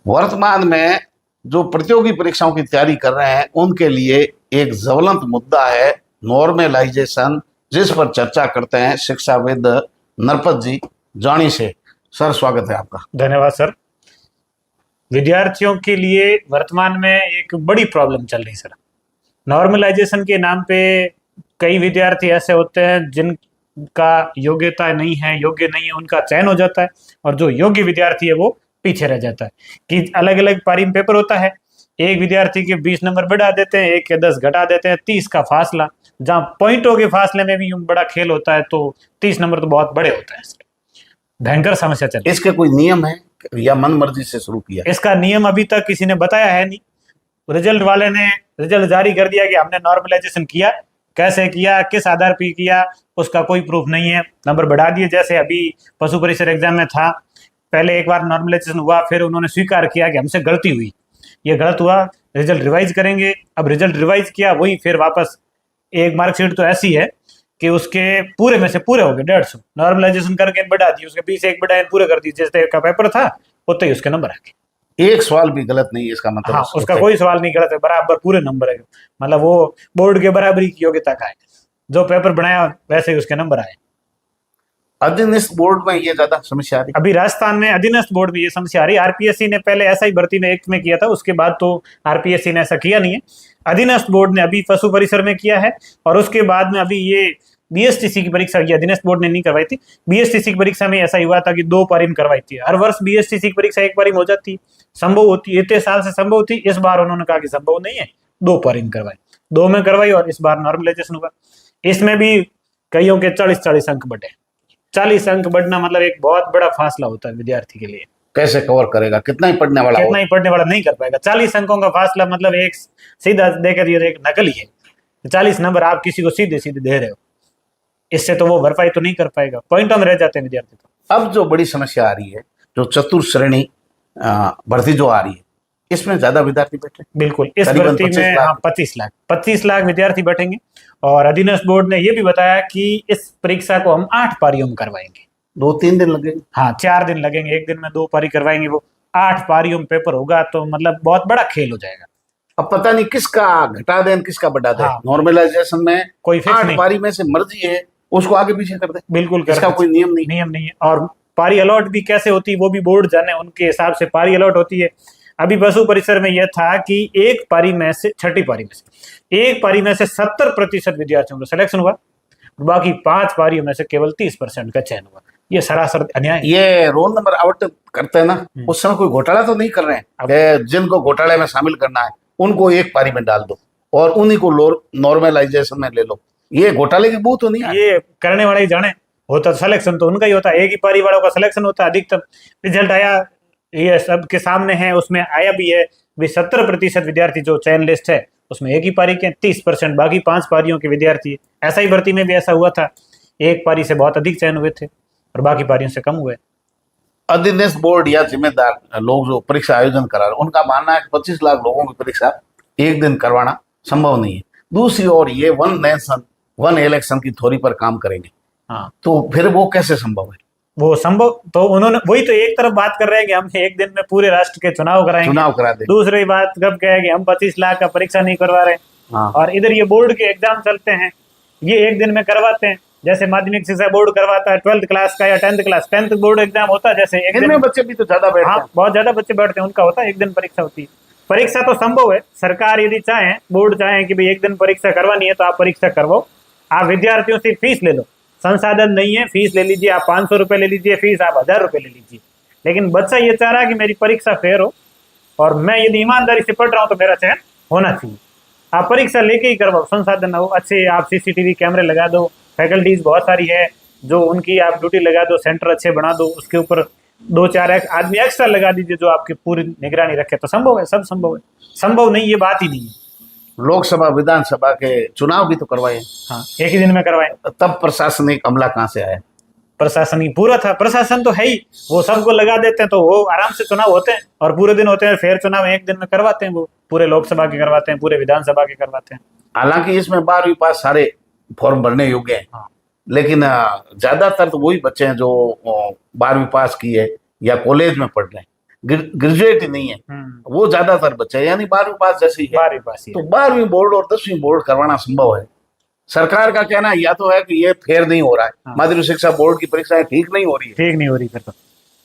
वर्तमान में जो प्रतियोगी परीक्षाओं की तैयारी कर रहे हैं उनके लिए एक ज्वलंत मुद्दा है नॉर्मलाइजेशन, जिस पर चर्चा करते हैं शिक्षाविद नरपत जी जानी से। सर, स्वागत है आपका। धन्यवाद सर। विद्यार्थियों के लिए वर्तमान में एक बड़ी प्रॉब्लम चल रही सर। नॉर्मलाइजेशन के नाम पे कई विद्यार्थी ऐसे होते हैं जिनका योग्यता नहीं है, योग्य नहीं है, उनका चयन हो जाता है, और जो योग्य विद्यार्थी है वो पीछे रह जाता है। कि अलग अलग पारी में पेपर होता है, एक विद्यार्थी के 20 नंबर बढ़ा देते हैं, एक के 10 घटा देते हैं, 30 का फासला, जहाँ पॉइंटों के फासले में भी यूं बड़ा खेल होता है, तो 30 नंबर तो बहुत बड़े होते हैं। भयंकर समस्या चल रही है। इसके कोई नियम है या मन मर्जी से शुरू किया? इसका नियम अभी तक किसी ने बताया है नहीं। रिजल्ट वाले ने रिजल्ट जारी कर दिया कि हमने नॉर्मलाइजेशन किया, कैसे किया, किस आधार पर किया, उसका कोई प्रूफ नहीं है। नंबर बढ़ा दिए, जैसे अभी पशु परिसर एग्जाम में था, पहले एक बार नॉर्मलाइजेशन हुआ, फिर उन्होंने स्वीकार किया कि हमसे गलती हुई, ये गलत हुआ, रिजल्ट रिवाइज करेंगे। अब रिजल्ट रिवाइज किया, वही फिर वापस एक मार्कशीट तो ऐसी है कि उसके पूरे में से पूरे हो गए 150, नॉर्मलाइजेशन करके बढ़ा दी, उसके 20 एक बढ़ाए पूरे कर दी, जैसे का पेपर था उतने ही उसके नंबर आ गए। एक सवाल भी गलत नहीं है इसका मतलब? हाँ, उसका कोई सवाल नहीं गलत है, बराबर पूरे नंबर है। मतलब वो बोर्ड के बराबरी की योग्यता का है, जो पेपर बनाया वैसे ही उसके नंबर आए। अधीनस्थ बोर्ड में ये ज्यादा समस्या आ रही? अभी राजस्थान में अधीनस्थ बोर्ड में ये समस्या आ रही है। आरपीएससी ने पहले ऐसा ही भर्ती में एक में किया था, उसके बाद तो आरपीएससी ने ऐसा किया नहीं है। अधीनस्थ बोर्ड ने अभी पशु परिसर में किया है, और उसके बाद में अभी ये बीएसटीसी की परीक्षा, ये अधीनस्थ बोर्ड ने नहीं करवाई थी। बीएसटीसी की परीक्षा में ऐसा हुआ था कि 2 पारी में करवाई थी। हर वर्ष बीएसटीसी की परीक्षा 1 पारी में हो जाती, संभव होती, इतने साल से संभव थी। इस बार उन्होंने कहा कि संभव नहीं है, 2 पारी में करवाई, 2 में करवाई, और इस बार नॉर्मलाइजेशन हुआ। इसमें भी कईयों के 40-40 अंक बढ़े। 40 अंक बढ़ना मतलब एक बहुत बड़ा फासला होता है विद्यार्थी के लिए। कैसे कवर करेगा? कितना ही पढ़ने वाला कितना ही पढ़ने वाला नहीं कर पाएगा। 40 अंकों का फासला मतलब एक सीधा देकर ये एक नकल ही है। 40 नंबर आप किसी को सीधे सीधे दे रहे हो, इससे तो वो भरपाई तो नहीं कर पाएगा, पॉइंटों में रह जाते हैं विद्यार्थी। तो अब जो बड़ी समस्या आ रही है, जो चतुर्थ श्रेणी भर्ती जो आ रही है, इसमें ज्यादा विद्यार्थी बैठे। बिल्कुल, इस भर्ती में 25 लाख विद्यार्थी बैठेंगे। और अधीनस्थ बोर्ड ने यह भी बताया कि इस परीक्षा को हम 8 पारियों में करवाएंगे। 2-3 दिन लगेंगे? हाँ, 4 दिन लगेंगे, एक दिन में 2 पारी करवाएंगे। वो 8 पारियों में पेपर होगा, तो मतलब बहुत बड़ा खेल हो जाएगा। अब पता नहीं किसका घटा दें किसका बढ़ा दें। हाँ, नॉर्मलाइजेशन में कोई फिक्स 8 नहीं, पारी में से मर्जी है उसको आगे पीछे कर दे, बिल्कुल इसका कोई नियम नहीं है। और पारी अलॉट भी कैसे होती है वो भी बोर्ड जाने, उनके हिसाब से पारी अलॉट होती है। अभी पशु परिसर में यह था कि एक पारी में से, छठी पारी में से, एक पारी में से 70% विद्यार्थियों का सिलेक्शन हुआ, बाकी 5 पारियों में से केवल 30% का चयन हुआ। ये सरासर अन्याय। ये रोल नंबर आवंटित करते हैं ना, उस समय कोई घोटाला तो नहीं कर रहे हैं? जिनको घोटाले में शामिल करना है उनको एक पारी में डाल दो और उन्हीं को नॉर्मलाइजेशन में ले लो। ये घोटाले की बू तो नहीं है? ये करने वाले ही जाने। होता सिलेक्शन तो उनका ही होता है, एक ही पारी वालों का सिलेक्शन होता है। अधिकतम रिजल्ट आया, ये सबके सामने है, उसमें आया भी है भी 70% विद्यार्थी जो चयन लिस्ट है उसमें एक ही पारी के, 30% बाकी 5 पारियों के विद्यार्थी। ऐसा ही भर्ती में भी ऐसा हुआ था, एक पारी से बहुत अधिक चयन हुए थे और बाकी पारियों से कम हुए। अधीनस्थ बोर्ड या जिम्मेदार लोग जो परीक्षा आयोजन करा रहे हैं उनका मानना है कि 25 लाख लोगों की परीक्षा एक दिन करवाना संभव नहीं है। दूसरी ओर ये 1 नेशन 1 इलेक्शन की थ्योरी पर काम करेंगे। हाँ, तो फिर वो कैसे संभव है? वो संभव तो उन्होंने वही तो एक तरफ बात कर रहे हैं कि हम एक दिन में पूरे राष्ट्र के चुनाव करा दे। दूसरी बात कब क्या है कि हम 25 लाख का परीक्षा नहीं करवा रहे। हाँ। और इधर ये बोर्ड के एग्जाम चलते हैं, ये एक दिन में करवाते हैं। जैसे माध्यमिक शिक्षा बोर्ड करवाता है 12th क्लास का या 10th class, 10th board exam होता है, जैसे एक दिन में बच्चे भी तो ज्यादा बैठते हैं। हाँ, बहुत ज्यादा बच्चे बैठते हैं, उनका होता है एक दिन परीक्षा होती है। परीक्षा तो संभव है, सरकार यदि चाहे, बोर्ड चाहे कि भाई एक दिन परीक्षा करवानी है तो आप परीक्षा करवाओ, आप विद्यार्थियों से फीस ले लो। संसाधन नहीं है, फीस ले लीजिए, आप 500 रुपये ले लीजिए फीस, आप 1000 रुपये ले लीजिए। लेकिन बच्चा ये चाह रहा है कि मेरी परीक्षा फेयर हो और मैं यदि ईमानदारी से पढ़ रहा हूँ तो मेरा चयन होना चाहिए। आप परीक्षा लेके ही करवाओ, संसाधन हो अच्छे, आप सीसीटीवी कैमरे लगा दो, फैकल्टीज बहुत सारी है जो उनकी आप ड्यूटी लगा दो, सेंटर अच्छे बना दो, उसके ऊपर 2-4 आदमी एक्स्ट्रा लगा दीजिए जो आपकी पूरी निगरानी रखे, तो संभव है, सब संभव है। संभव नहीं ये बात ही नहीं है। लोकसभा विधानसभा के चुनाव भी तो करवाए। हाँ, एक ही दिन में करवाए, तब प्रशासनिक अमला कहाँ से आया? प्रशासन ही पूरा था, प्रशासन तो है ही, वो सबको लगा देते हैं तो वो आराम से चुनाव होते हैं और पूरे दिन होते हैं। फेयर चुनाव एक दिन में करवाते हैं, वो पूरे लोकसभा के करवाते हैं, पूरे विधानसभा के करवाते हैं। हालांकि इसमें 12वीं पास सारे फॉर्म भरने योग्य हैं। हाँ, लेकिन ज्यादातर तो वही बच्चे हैं जो 12वीं पास की है या कॉलेज में पढ़ रहे हैं। ग्रेजुएट ही नहीं है, वो ज्यादातर बच्चे हैं, यानी 12वीं पास जैसी है। 12वीं पास ही है। तो 12वीं बोर्ड और 10वीं बोर्ड करवाना संभव है। सरकार का कहना या तो है कि ये फेयर नहीं हो रहा है, हाँ। माध्यमिक शिक्षा बोर्ड की परीक्षाएं ठीक नहीं हो रही है, ठीक नहीं हो रही फिर तो।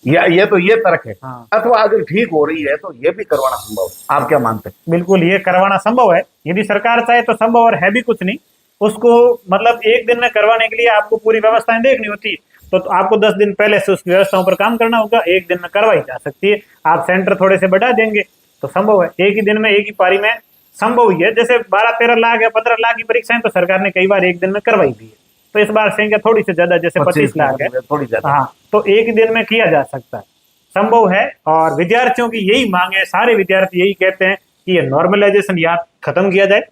या ये तो ये तर्क है। हाँ। अथवा अगर ठीक हो रही है तो ये भी करवाना संभव है। आप क्या मानते हैं? बिल्कुल ये करवाना संभव है, यदि सरकार चाहे तो संभव, और है भी कुछ नहीं उसको, मतलब एक दिन में करवाने के लिए आपको पूरी व्यवस्थाएं देखनी होती है, तो आपको 10 दिन पहले से उसकी व्यवस्थाओं पर काम करना होगा। एक दिन में करवाई जा सकती है। आप सेंटर थोड़े से बढ़ा देंगे तो संभव है, एक ही दिन में एक ही पारी में संभव ही है। जैसे 12-13 लाख या 15 लाख की परीक्षाएं तो सरकार ने कई बार एक दिन में करवाई भी है, तो इस बार संख्या थोड़ी सी ज्यादा, जैसे 25 लाख है, थोड़ी ज्यादा। हाँ, तो एक ही दिन में किया जा सकता है, संभव है। और विद्यार्थियों की यही मांग है, सारे विद्यार्थी यही कहते हैं कि ये नॉर्मलाइजेशन यहाँ खत्म किया जाए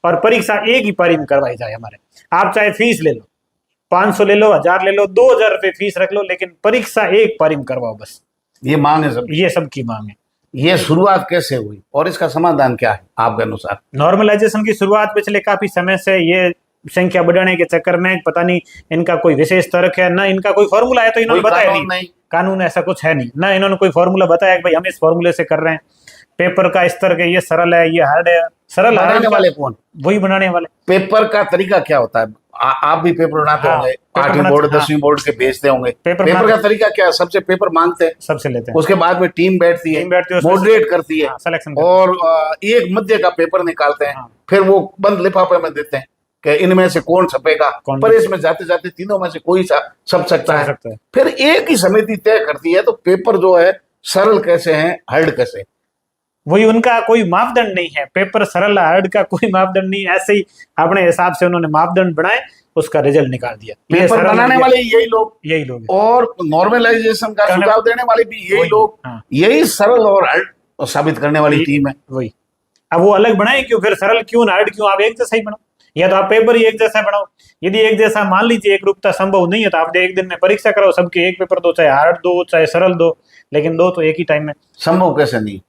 और परीक्षा एक ही पारी में करवाई जाए। हमारे आप चाहे फीस ले लो, 500 ले लो, 1000 ले लो, 2000 रुपये फीस रख लो, लेकिन परीक्षा एक पारी में करवाओ बस। ये मांग है सब, ये सबकी मांग है। ये शुरुआत कैसे हुई और इसका समाधान क्या है आपके अनुसार? नॉर्मलाइजेशन की शुरुआत पिछले काफी समय से, ये संख्या बढ़ाने के चक्कर में पता नहीं इनका कोई विशेष तर्क है, ना इनका कोई फॉर्मूला है, तो इन्होंने बताया नहीं। कानून ऐसा कुछ है नहीं, ना इन्होंने कोई फॉर्मूला बताया कि भाई हम इस फॉर्मूले से कर रहे हैं। पेपर का स्तर के ये सरल है, ये हार्ड है। सरल बनाने वाले कौन? वही बनाने वाले। पेपर का तरीका क्या होता है? आप भी पेपर बनाते होंगे, 8वीं बोर्ड 10वीं बोर्ड के भेजते होंगे। पेपर का तरीका क्या है? सबसे पेपर मांगते हैं, सबसे लेते हैं, उसके बाद में टीम बैठती है, मॉडरेट करती है, सिलेक्शन और एक मध्य का पेपर निकालते हैं, फिर वो बंद लिफाफे में देते हैं कि इनमें से कौन छपेगा। पर इसमें जाते जाते तीनों में से कोई छप सकता है। फिर एक ही समिति तय करती है, तो पेपर जो है सरल कैसे है, हार्ड कैसे? वही, उनका कोई मापदंड नहीं है। पेपर सरल हार्ड का कोई मापदंड नहीं, ऐसे ही अपने हिसाब से उन्होंने मापदंड बनाए, उसका रिजल्ट निकाल दिया। पेपर बनाने वाले यही लोग और नॉर्मलाइजेशन का सुझाव देने वाले भी यही लोग, यही सरल और हार्ड साबित करने वाली टीम है। वही, अब वो अलग बनाए क्यों? फिर सरल क्यों, हार्ड क्यों? आप एक जैसा ही बनाओ, या तो आप पेपर ही एक जैसा बनाओ। यदि एक जैसा मान लीजिए एक रूपता संभव नहीं है, तो आप एक दिन में परीक्षा कराओ, सबके एक पेपर दो, चाहे हार्ड दो चाहे सरल दो, लेकिन दो तो एक ही टाइम में। संभव कैसे नहीं?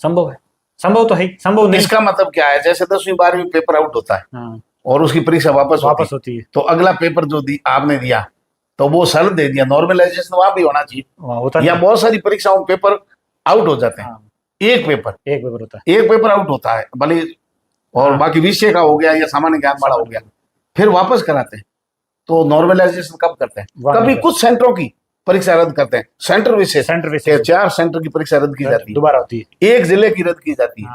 संभव है, संभव तो है, संभव नहीं। इसका मतलब क्या है? जैसे 10वीं 12वीं पेपर आउट होता है और उसकी परीक्षा वापस होती है, तो अगला पेपर जो आपने दिया तो वो सरल दे दिया, नॉर्मलाइजेशन वहां भी होना चाहिए। या बहुत सारी परीक्षाओं में पेपर आउट हो जाते हैं, एक पेपर होता है, एक पेपर आउट होता है भले, और बाकी विषय का हो गया या सामान्य ज्ञान वाला हो गया, फिर वापस कराते हैं। तो नॉर्मलाइजेशन कब करते हैं? कभी कुछ सेंटरों की परीक्षा रद्द करते हैं, सेंटर विशेष 4 सेंटर की परीक्षा रद्द की जाती है, दोबारा होती है, एक जिले की रद्द की जाती है,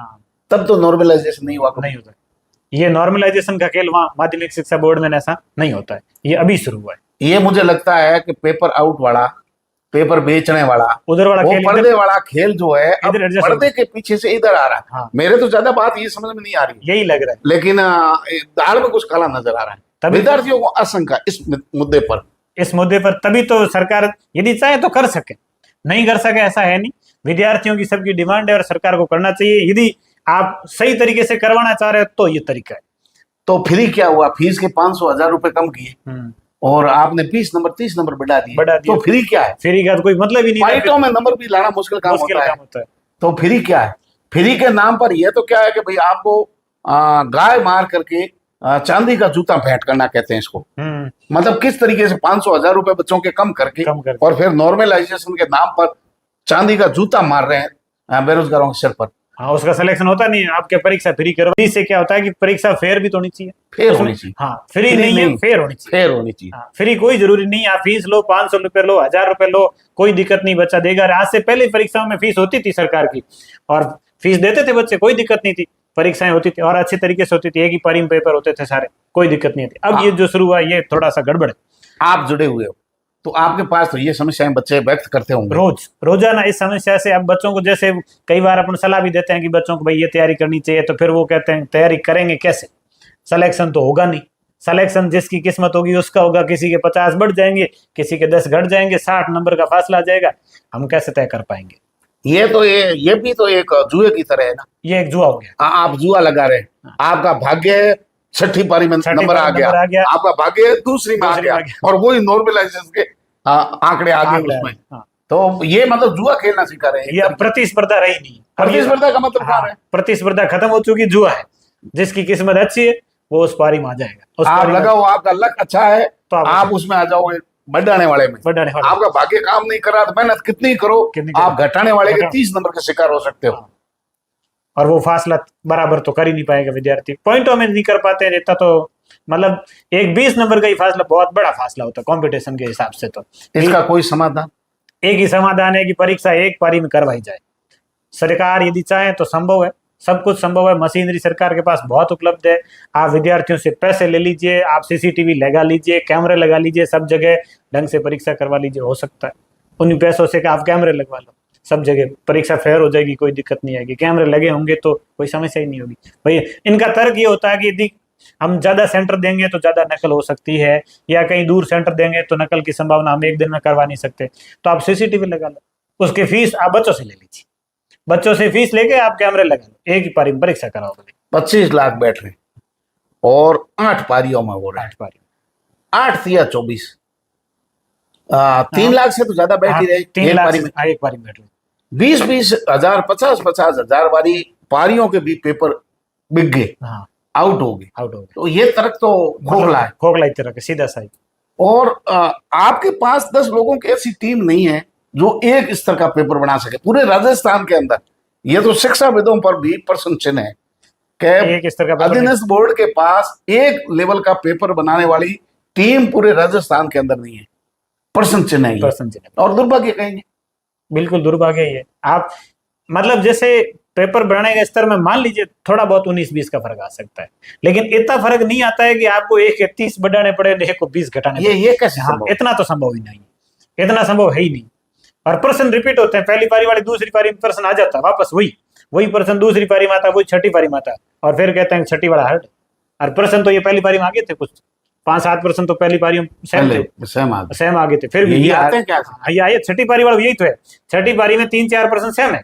तब तो नॉर्मलाइजेशन नहीं होता। ये नॉर्मलाइजेशन का खेल वहाँ माध्यमिक शिक्षा बोर्ड में ऐसा नहीं होता है, ये अभी शुरू हुआ है। ये मुझे लगता है कि पेपर आउट वाला, पेपर बेचने वाला, उधर वाला खेल, पर्दे वाला खेल जो है अब पर्दे के पीछे से इधर आ रहा है। मेरे तो ज्यादा बात ये समझ में नहीं आ रही, यही लग रहा है, लेकिन दाल में कुछ काला नजर आ रहा है। विद्यार्थियों को आशंका इस मुद्दे पर, तभी तो सरकार यदि चाहे तो कर सके, नहीं कर सके ऐसा है नहीं। विद्यार्थियों की सबकी डिमांड है और सरकार को करना चाहिए। यदि आप सही तरीके से करवाना चाह रहे हो तो ये तरीका है। तो फ्री क्या हुआ? फीस के 500-1000 रुपए कम किए और आपने 20 नंबर 30 नंबर बढ़ा दिए, तो फ्री क्या है? फ्री का तो कोई मतलब ही नहीं। फाइटों में नंबर भी लाना मुश्किल काम होता है, तो फ्री क्या है? फ्री के नाम पर यह तो क्या है कि भाई आपको गाय मार करके चांदी का जूता भेंट करना कहते हैं इसको। मतलब किस तरीके से 500-1000 रुपए बच्चों के कम करके और फिर नॉर्मलाइजेशन के नाम पर चांदी का जूता मार रहे हैं बेरोजगारों के सिर पर। हाँ, उसका सिलेक्शन होता नहीं है। आपके परीक्षा फ्री करो, इससे क्या होता है कि परीक्षा फेयर भी तो होनी चाहिए, फेयर होनी चाहिए। हाँ, फ्री नहीं है, फेयर होनी चाहिए, फेयर होनी चाहिए। फ्री कोई जरूरी नहीं है। आप फीस लो, 500 रुपए लो, 1000 रुपए लो, कोई दिक्कत नहीं, बच्चा देगा। आज से पहले परीक्षाओं में फीस होती थी सरकार की, और फीस देते थे बच्चे, कोई दिक्कत नहीं थी। परीक्षाएं होती थी और अच्छी तरीके से होती थी, एक ही पारी में पेपर होते थे सारे, कोई दिक्कत नहीं थी। अब ये जो शुरू हुआ ये थोड़ा सा गड़बड़ है। आप जुड़े हुए हो तो आपके पास तो ये समस्याएं बच्चे व्यक्त करते होंगे रोजाना इस समस्या से। अब बच्चों को जैसे कई बार अपन सलाह भी देते हैं कि बच्चों को भाई ये तैयारी करनी चाहिए, तो फिर वो कहते हैं तैयारी करेंगे कैसे? सिलेक्शन तो होगा नहीं। सिलेक्शन जिसकी किस्मत होगी उसका होगा। किसी के 50 बढ़ जाएंगे, किसी के 10 घट जाएंगे, 60 नंबर का फासला आ जाएगा। हम कैसे तय कर पाएंगे? ये भी तो एक जुए की तरह है ना। ये एक जुआ हो गया। आप जुआ लगा रहे हैं, आपका भाग्य 6ठी पारी में नंबर आ गया, आपका भाग्य दूसरी में आ गया, और वही नॉर्मलाइजेशन के आंकड़े आ गए उसमें। तो ये मतलब जुआ खेलना सिखा रहे हैं। ये प्रतिस्पर्धा रही नहीं। प्रतिस्पर्धा का मतलब क्या है? प्रतिस्पर्धा खत्म हो चुकी, जुआ है। जिसकी किस्मत अच्छी है वो उस पारी में आ जाएगा। आप लगाओ, आपका लक अच्छा है तो आप उसमें आ जाओगे, बढ़ाने वाले में। बढ़ाने वाले। आपका भाग्य काम नहीं कर रहा तो मेहनत कितनी करो, आप घटाने वाले के 30 नंबर के शिकार हो सकते हो। और वो फासला बराबर तो कर ही नहीं पाएगा विद्यार्थी, पॉइंटों में नहीं कर पाते हैं इतना, तो मतलब एक 20 नंबर का ही फासला बहुत बड़ा फासला होता है कंपटीशन के हिसाब से। तो इसका कोई समाधान? एक ही समाधान है कि परीक्षा एक पारी में करवाई जाए। सरकार यदि चाहे तो संभव है, सब कुछ संभव है, मशीनरी सरकार के पास बहुत उपलब्ध है। आप विद्यार्थियों से पैसे ले लीजिए, आप सीसीटीवी लगा लीजिए, कैमरे लगा लीजिए, सब जगह ढंग से परीक्षा करवा लीजिए, हो सकता है उन्हीं पैसों से आप कैमरे लगवा लो, सब जगह परीक्षा फेयर हो जाएगी, कोई दिक्कत नहीं आएगी। कैमरे लगे होंगे तो कोई समस्या ही नहीं होगी। भाई इनका तर्क ये होता है कि यदि हम ज्यादा सेंटर देंगे तो ज्यादा नकल हो सकती है, या कहीं दूर सेंटर देंगे तो नकल की संभावना हम एक दिन में करवा नहीं सकते, तो आप सीसीटीवी लगा लो, उसकी फीस आप बच्चों से ले लीजिए, बच्चों से फीस लेके आप कैमरे लगा लो, एक ही पारी में परीक्षा कराओगे। 25 लाख बैठ रहे और 8 पारियों में हो रहा है, 8 पारी, 8 या 24, 3 लाख से तो ज्यादा बैठ ही रहे 3 एक लाख पारी में। एक पारी में बैठ रहे। 20-20 हजार, 50-50 हजार वाली पारियों के भी पेपर बिक गए, हाँ, आउट हो गए। आउट हो गए। तो ये तर्क तो खोखला है। खोखला तरह के, सीधा सा ही। और आपके पास 10 लोगों की ऐसी टीम नहीं है जो एक स्तर का पेपर बना सके पूरे राजस्थान के अंदर। ये तो शिक्षाविदों पर भी प्रश्न चिन्ह है एक कि स्तर का अधीनस्थ बोर्ड के पास एक लेवल का पेपर बनाने वाली टीम पूरे राजस्थान के अंदर नहीं है। प्रश्न चिन्ह है ये। प्रश्न चिन्ह और दुर्भाग्य कहेंगे, बिल्कुल दुर्भाग्य ही है। आप मतलब जैसे पेपर बनाने के स्तर में मान लीजिए थोड़ा बहुत 19-20 का फर्क आ सकता है, लेकिन इतना फर्क नहीं आता है कि आपको एक 30 बढ़ाने पड़े, एक को 20 घटाने पड़े। ये कैसे हाँ, संभव? इतना तो संभव ही नहीं, इतना संभव है ही नहीं। और प्रश्न रिपीट होते हैं, पहली पारी वाले दूसरी पारी में प्रश्न आ जाता है वापस, वही प्रश्न दूसरी पारी में आता है, वही छठी पारी में आता है, और फिर कहते हैं छठी वाला हट। और प्रश्न तो ये पहली पारी में आ गए थे, कुछ 5-7 प्रश्न तो पहली पारी में सेम आ गए थे, फिर भी ये आते हैं क्या? ये आए छठी पारी वाला, यही तो है, छठी पारी में 3-4 प्रश्न सेम है,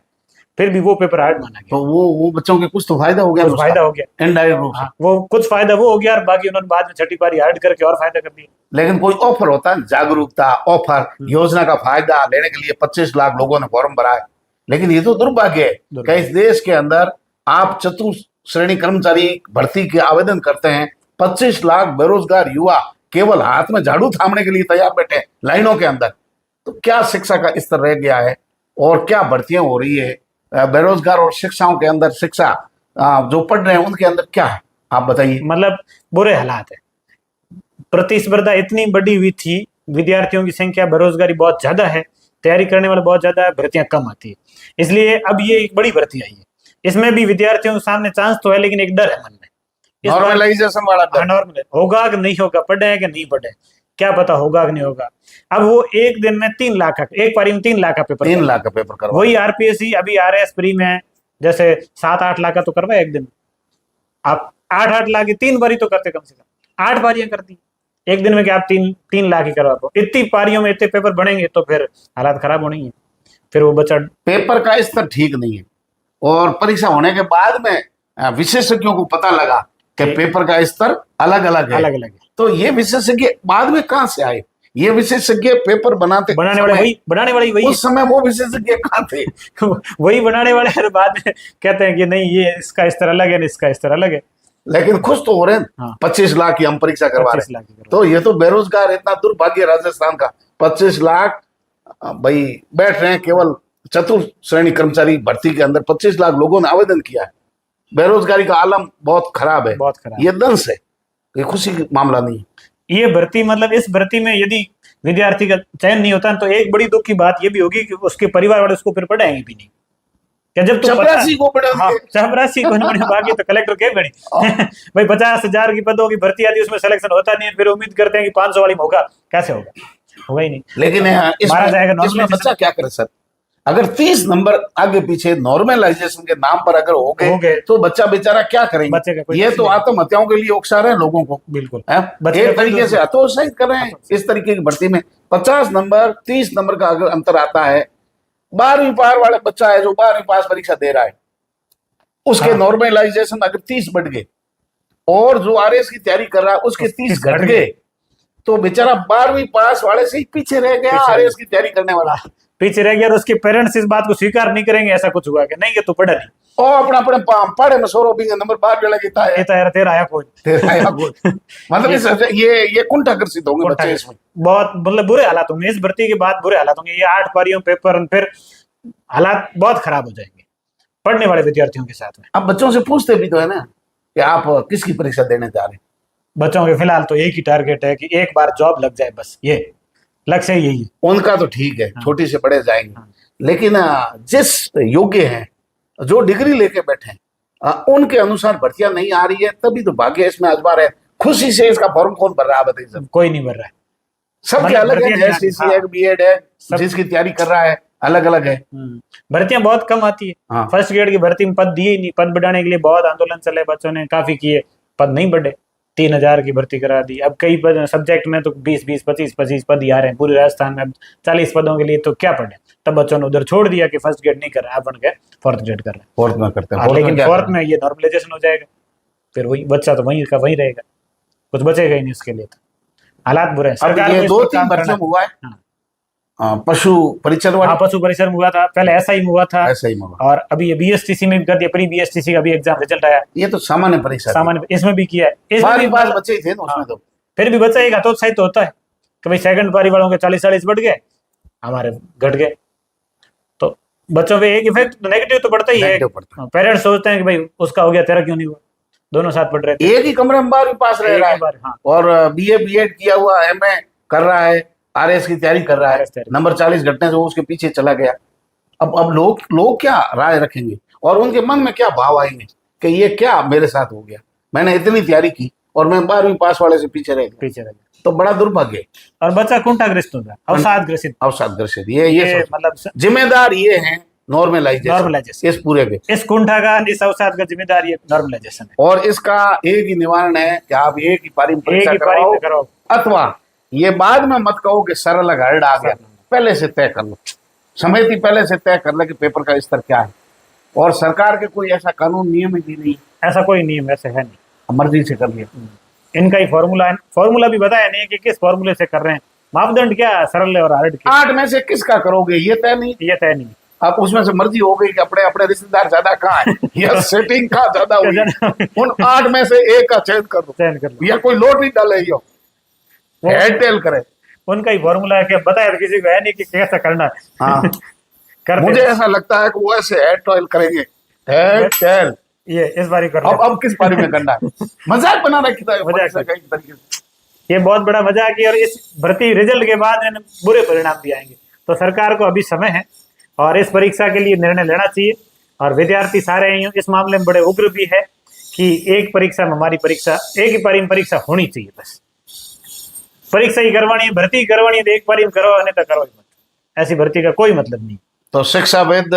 फिर भी वो पेपर हार्ड माना गया। तो वो बच्चों के कुछ तो फायदा हो गया, कुछ फायदा हो गया इनडायरेक्ट रूप से। वो कुछ फायदा वो हो गया, और बाकी उन्होंने बाद में छठी पारी हार्ड करके और फायदा कर दिया। लेकिन कोई ऑफर होता है, जागरूकता ऑफर, योजना का फायदा लेने के लिए 25 लाख लोगों ने फॉर्म भरा है। लेकिन ये तो दुर्भाग्य है कि इस देश के अंदर आप चतुर्थ श्रेणी कर्मचारी भर्ती के आवेदन करते हैं, 25 लाख बेरोजगार युवा केवल हाथ में झाड़ू थामने के लिए तैयार बैठे हैं लाइनों के अंदर। तो क्या शिक्षा का स्तर रह गया है और क्या भर्तियां हो रही है बेरोजगार और शिक्षाओं के अंदर? शिक्षा जो पढ़ रहे हैं उनके अंदर क्या है, आप बताइए। मतलब बुरे हालात है, प्रतिस्पर्धा इतनी बड़ी हुई थी, विद्यार्थियों की संख्या, बेरोजगारी बहुत ज्यादा है, तैयारी करने वाले बहुत ज्यादा है, भर्तियां कम आती है, इसलिए अब ये एक बड़ी भर्ती आई है। इसमें भी विद्यार्थियों के सामने चांस तो है, लेकिन एक डर है मन में, नॉर्मलाइजेशन वाला डर। नॉर्मल होगा कि नहीं होगा, पढ़े कि नहीं पढ़े, क्या पता होगा कि नहीं होगा। अब वो एक दिन में 3 लाख का, एक पारी में 3 लाख का पेपर, 3 लाख का पेपर करवा, वही आरपीएससी अभी आरएस प्री में जैसे 7-8 लाख का तो करवाए एक दिन। आप 8-8 लाख की 3 बारी तो करते, कम से कम 8 बारियां कर दी एक दिन में, कि आप 3 लाख ही करवा पाओ। इतनी पारियों में इतने पेपर बनेंगे तो फिर हालात खराब होनी है, फिर वो बच्चा। पेपर का स्तर ठीक नहीं है, और परीक्षा होने के बाद में विशेषज्ञों को पता लगा कि पेपर का स्तर अलग अलग है। तो ये विशेषज्ञ बाद में कहां से आए? ये विशेषज्ञ पेपर बनाने वाले वही उस समय वो विशेषज्ञ कहां थे? वही बनाने वाले, हर बाद में कहते हैं कि नहीं ये इसका स्तर अलग है, इसका स्तर अलग है, लेकिन खुश तो हो रहे हैं। हाँ। 25 लाख की हम परीक्षा करवा रहे हैं, तो ये तो बेरोजगार, इतना दुर्भाग्य राजस्थान का। 25 लाख भाई बैठ रहे हैं केवल चतुर्थ श्रेणी कर्मचारी भर्ती के अंदर, 25 लाख लोगों ने आवेदन किया है। बेरोजगारी का आलम बहुत खराब है, बहुत खराब। ये दंश है, ये खुशी का मामला नहीं। ये भर्ती, मतलब इस भर्ती में यदि विद्यार्थी का चयन नहीं होता तो एक बड़ी दुख की बात ये भी होगी कि उसके परिवार वाले उसको फिर पढ़ाएंगे भी नहीं। क्या जब चपरासी को पढ़ा, हाँ, चपरासी को नहीं पढ़े, बाकी तो कलेक्टर के बड़ी भाई 50,000 की पदों की भर्ती आती है, उसमें सिलेक्शन होता नहीं है, फिर उम्मीद करते हैं कि 500 वाली में होगा, कैसे होगा? होगा ही नहीं। लेकिन इसमें बच्चा क्या करे सर? अगर 30 नंबर आगे पीछे नॉर्मलाइजेशन के नाम पर अगर हो गए तो बच्चा बेचारा क्या करेंगे? ये तो आत्महत्याओं के लिए उकसा रहे हैं लोगों को, बिल्कुल एक तरीके से हतोत्साहित कर रहे हैं। इस तरीके की भर्ती में 50 नंबर 30 नंबर का अगर अंतर आता है, 12वीं पार वाला बच्चा है जो 12वीं पास परीक्षा दे रहा है, उसके नॉर्मलाइजेशन अगर 30 बढ़ गए, और जो आरएस की तैयारी कर रहा है उसके 30 घट गए, तो बेचारा 12वीं पास वाले से ही पीछे रह गया, आरएस की तैयारी करने वाला पीछे रह गया। और उसके पेरेंट्स इस बात को स्वीकार नहीं करेंगे, ऐसा कुछ हुआ कि नहीं ये तो पढ़ा नहीं, और अपना अपने पाड़े में सोरो भी नंबर 12 लगे था ये तो यार तेरा आया कोई तेरा या कोई मतलब ये कुंठाग्रसित होंगे बच्चे इसमें। बहुत मतलब बुरे हालात होंगे इस भर्ती के बाद, बुरे हालात होंगे ये 8 पारियों पेपर, फिर हालात बहुत खराब हो जाएंगे पढ़ने वाले विद्यार्थियों के साथ में। अब बच्चों से पूछते भी तो है ना कि आप किसकी परीक्षा देने जा रहे हैं। बच्चों के फिलहाल तो एक ही टारगेट है कि एक बार जॉब लग जाए, बस ये लक्ष्य यही है। उनका तो ठीक है, छोटी से बड़े जाएंगे, लेकिन जिस योग्य हैं, जो डिग्री लेके बैठे हैं, उनके अनुसार भर्तियां नहीं आ रही है, तभी तो भाग्य इसमें अजमा है। खुशी से इसका फॉर्म कौन भर रहा है बताइए सब? कोई नहीं भर रहा है, सबके मतलब अलग भर्तियां है, नहीं एसटीसी आती, है, बीएड है, जिसकी तैयारी कर रहा है अलग अलग है। भर्तियां बहुत कम आती है। हाँ। फर्स्ट ग्रेड की भर्ती में पद दिए ही नहीं, पद बढ़ाने के लिए बहुत आंदोलन चले, बच्चों ने काफी किए, पद नहीं बढ़े, 3000 की भर्ती करा दी। अब कई पद सब्जेक्ट में तो 20-20, 25-25 पद ही आ रहे हैं पूरे राजस्थान में। अब 40 पदों के लिए तो क्या पढ़े, तब बच्चों ने उधर छोड़ दिया कि फर्स्ट ग्रेड नहीं कर रहे, अपन के 4th ग्रेड कर रहे हैं। फोर्थ में करते हैं, लेकिन 4th में ये नॉर्मलाइजेशन हो जाएगा, फिर वही बच्चा तो वहीं का वहीं रहेगा, कुछ बचेगा ही नहीं उसके लिए। तो हालात बुरे हैं। सरकार ये को 2-3 बच्चों में हुआ है। पशु परिचर वाला, पशु परिसर में हुआ था, पहले ऐसा ही हुआ था, ऐसा ही होगा। और अभी ये बीएसटीसी में भी कर दिया, प्री बीएसटीसी का भी एग्जाम रिजल्ट आया, ये तो सामान्य परीक्षा सामान्य इसमें भी किया है, इसमें भी बार बच्चे ही थे ना उसमें। तो फिर भी बच्चा एक हतोत्साहित तो होता है कि भाई सेकंड पारी वालों के 40-40 बढ़ गए, हमारे घट गए। तो बच्चों पे एक इफेक्ट नेगेटिव तो पड़ता ही है। पेरेंट्स सोचते हैं कि भाई उसका हो गया, तेरा क्यों नहीं हुआ, दोनों साथ पढ़ रहे थे, एक ही कमरे में 12वीं पास रह रहा है। हाँ। और बीए बीएड किया हुआ, एमए कर रहा है, आरएस की तैयारी कर रहा है, नंबर 40 घटने से वो उसके पीछे चला गया। अब लोग क्या राय रखेंगे और उनके मन में क्या भाव आएंगे कि ये क्या मेरे साथ हो गया, मैंने इतनी तैयारी की और मैं 12वीं पास वाले से पीछे रह गया। तो बड़ा दुर्भाग्य है। और बच्चा कुंठाग्रस्त होता है, अवसादग्रसित ये मतलब जिम्मेदार ये है नॉर्मलाइजेशन इस पूरे पे, इस कुंठा का, इस अवसाद का जिम्मेदार ये नॉर्मलाइजेशन है। और इसका एक ही निवारण है कि आप एक ही पारी में परीक्षा करवाओ, अथवा ये बाद में मत कहो कि सर अलग हर्ड आ गया, पहले से तय कर लो, समिति पहले से तय कर लो कि पेपर का स्तर क्या है। और सरकार के कोई ऐसा कानून नियम ही नहीं, ऐसा कोई नियम ऐसे है नहीं, मर्जी से कर लिया। इनका ही फॉर्मूला भी बताया नहीं कि किस फॉर्मूले से कर रहे हैं, मापदंड क्या सरल और हार्ड के। 8 में से किसका करोगे ये तय नहीं। अब उसमें से मर्जी हो गई कि अपने अपने रिश्तेदार ज्यादा कहाँ है या सेटिंग का ज्यादा हुई, उन 8 में से एक का चयन कर दो, या कोई लोट नहीं डाले, हेड करे। उनका ही फॉर्मूला है कि बताया तो किसी को है नहीं कि कैसा करना है। हाँ। मुझे ऐसा लगता है कि वो ऐसे हेड टॉयल करेंगे, हेड टेल ये इस बारी कर अब किस बारी में करना है, मजाक बना रखा है तरीके से। ये बहुत बड़ा मजाक है। और इस भर्ती रिजल्ट के बाद बुरे परिणाम भी आएंगे, तो सरकार को अभी समय है और इस परीक्षा के लिए निर्णय लेना चाहिए। और विद्यार्थी सारे इस मामले में बड़े उग्र भी है कि एक परीक्षा में हमारी परीक्षा, एक ही पारी में परीक्षा होनी चाहिए, बस परीक्षा ही करवानी है, भर्ती करवानी है तो एक पारी में करवाओ, नहीं तो करो मत, ऐसी भर्ती का कोई मतलब नहीं। तो शिक्षाविद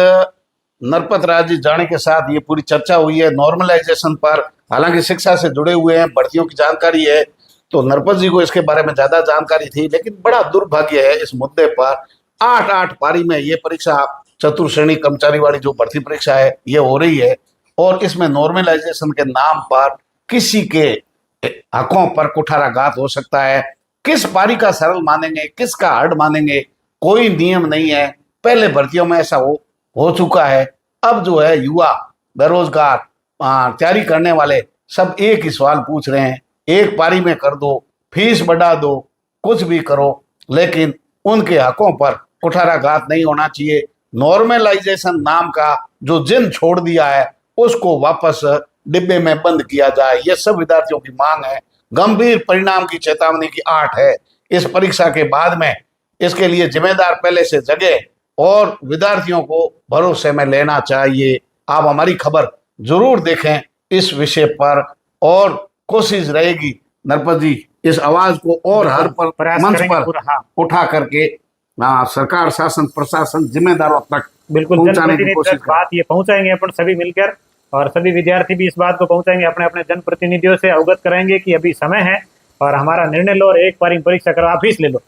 नरपत राज जी जाने के साथ ये पूरी चर्चा हुई है नॉर्मलाइजेशन पर। हालांकि शिक्षा से जुड़े हुए हैं, भर्तियों की जानकारी है, तो नरपत जी को इसके बारे में ज्यादा जानकारी थी। लेकिन बड़ा दुर्भाग्य है इस मुद्दे पर 8 पारी में ये परीक्षा, चतुर्श्रेणी कर्मचारी वाली जो भर्ती परीक्षा है ये हो रही है, और इसमें नॉर्मलाइजेशन के नाम पर किसी के हकों पर कुठाराघात हो सकता है। किस पारी का सरल मानेंगे, किसका हार्ड मानेंगे, कोई नियम नहीं है। पहले भर्तियों में ऐसा हो चुका है। अब जो है युवा, बेरोजगार, तैयारी करने वाले सब एक ही सवाल पूछ रहे हैं, एक पारी में कर दो, फीस बढ़ा दो, कुछ भी करो, लेकिन उनके हकों पर कुठाराघात नहीं होना चाहिए। नॉर्मलाइजेशन नाम का जो जिन छोड़ दिया है उसको वापस डिब्बे में बंद किया जाए, ये सब विद्यार्थियों की मांग है। गंभीर परिणाम की चेतावनी की आठ है इस परीक्षा के बाद में। इसके लिए जिम्मेदार पहले से जगे और विद्यार्थियों को भरोसे में लेना चाहिए। आप हमारी खबर जरूर देखें इस विषय पर, और कोशिश रहेगी नरपत जी इस आवाज को और हर पर मंच पर उठा करके सरकार, शासन, प्रशासन, जिम्मेदारों तक बिल्कुल पहुंचाने की कोशिश। बात ये पहुंचाएंगे अपन सभी मिलकर, और सभी विद्यार्थी भी इस बात को पहुंचाएंगे, अपने अपने जनप्रतिनिधियों से अवगत कराएंगे कि अभी समय है और हमारा निर्णय लो और एक पारी में परीक्षा करो। आप फीस ले लो,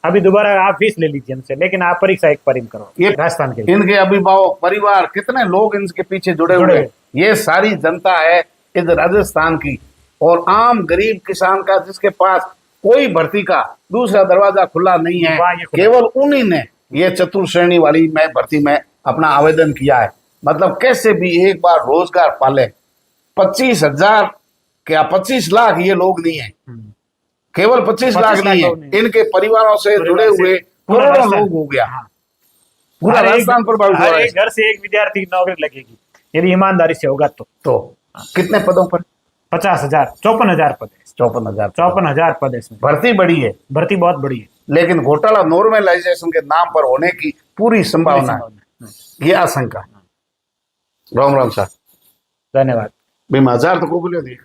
अभी दोबारा आप फीस ले लीजिए हमसे, लेकिन आप परीक्षा एक पारी में करो। ये राजस्थान के इनके अभिभावक, परिवार, कितने लोग इनके पीछे जुड़े हुए, ये सारी जनता है इस राजस्थान की, और आम गरीब किसान का जिसके पास कोई भर्ती का दूसरा दरवाजा खुला नहीं है, केवल उन्हीं ने ये चतुर्श्रेणी वाली में भर्ती में अपना आवेदन किया है। मतलब कैसे भी एक बार रोजगार पाले। 25,000 क्या 25 लाख ये लोग नहीं है, केवल 25 लाख 25 नहीं लाख है, लोग नहीं। इनके परिवारों से जुड़े परिवार से हुए पूरा करोड़ों राजस्थान। लोग हो गया। हाँ। पूरा हर एक- राजस्थान प्रभावित हो हर रहा है। एक घर से एक विद्यार्थी की नौकरी लगेगी यदि ईमानदारी से होगा तो कितने पदों पर? 50,000 54,000 पद है। 54,000। 54,000 पद है इसमें। भर्ती बड़ी है, भर्ती बहुत बड़ी है। लेकिन घोटाला नॉर्मलाइजेशन के नाम पर होने की पूरी संभावना है, ये आशंका। राम राम साहब, धन्यवाद। भाई 1000 तो को बोलियो दी।